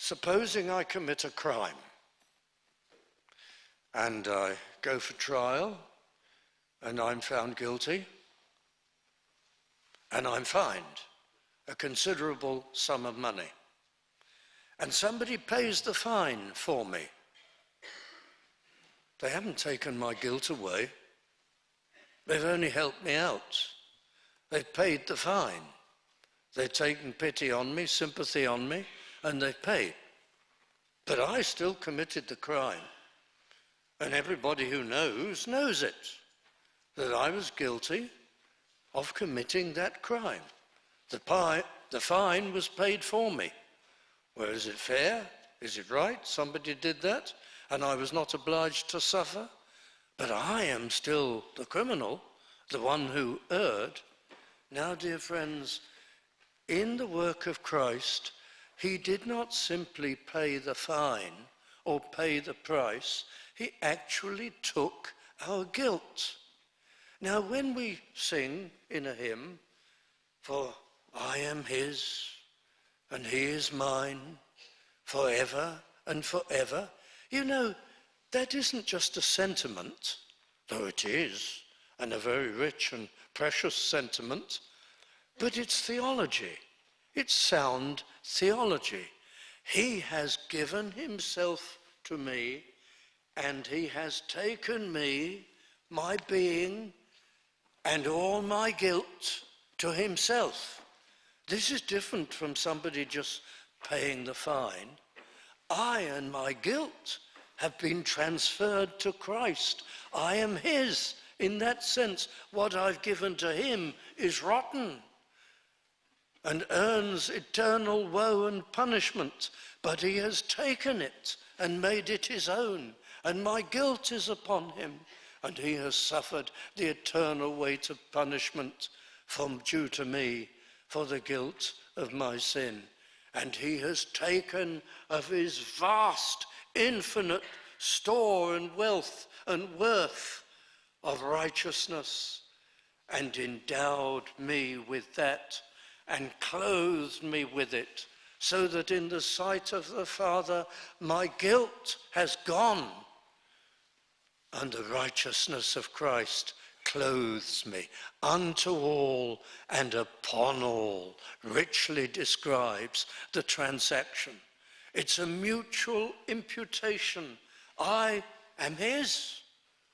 Supposing I commit a crime and I go for trial and I'm found guilty and I'm fined a considerable sum of money, and somebody pays the fine for me. They haven't taken my guilt away. They've only helped me out. They've paid the fine. They've taken pity on me, sympathy on me, and they've paid. But I still committed the crime. And everybody who knows it, that I was guilty of committing that crime. The fine was paid for me. Well, is it fair? Is it right? Somebody did that, and I was not obliged to suffer? But I am still the criminal, the one who erred. Now, dear friends, in the work of Christ, he did not simply pay the fine or pay the price. He actually took our guilt. Now, when we sing in a hymn, "For I am his, and he is mine, forever and forever," you know, that isn't just a sentiment, though it is, and a very rich and precious sentiment, but it's theology. It's sound theology. He has given himself to me, and he has taken me, my being, and all my guilt to himself. This is different from somebody just paying the fine. I and my guilt have been transferred to Christ. I am his. In that sense, what I've given to him is rotten and earns eternal woe and punishment, but he has taken it and made it his own, and my guilt is upon him, and he has suffered the eternal weight of punishment from due to me for the guilt of my sin. And he has taken of his vast, infinite store and wealth and worth of righteousness and endowed me with that and clothed me with it, so that in the sight of the Father my guilt has gone, and the righteousness of Christ clothes me unto all and upon all, richly describes the transaction. It's a mutual imputation. I am his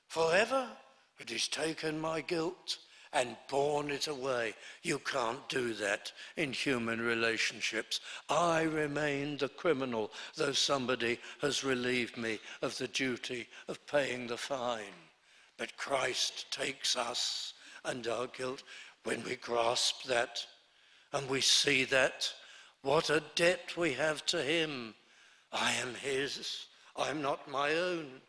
forever, but he's taken my guilt and borne it away. You can't do that in human relationships. I remain the criminal, though somebody has relieved me of the duty of paying the fine. But Christ takes us and our guilt. When we grasp that and we see that, what a debt we have to him. I am his. I'm not my own.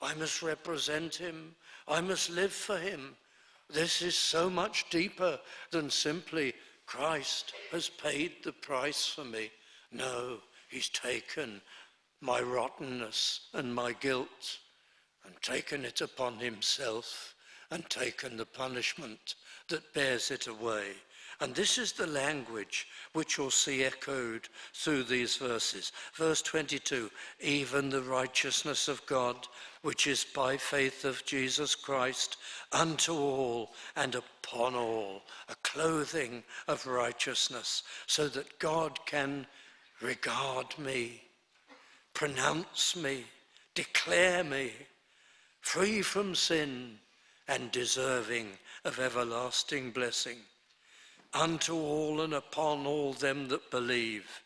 I must represent him. I must live for him. This is so much deeper than simply Christ has paid the price for me. No, he's taken my rottenness and my guilt and taken it upon himself and taken the punishment that bears it away. And this is the language which you'll see echoed through these verses. Verse 22, even the righteousness of God, which is by faith of Jesus Christ, unto all and upon all, a clothing of righteousness, so that God can regard me, pronounce me, declare me free from sin and deserving of everlasting blessing. Unto all and upon all them that believe,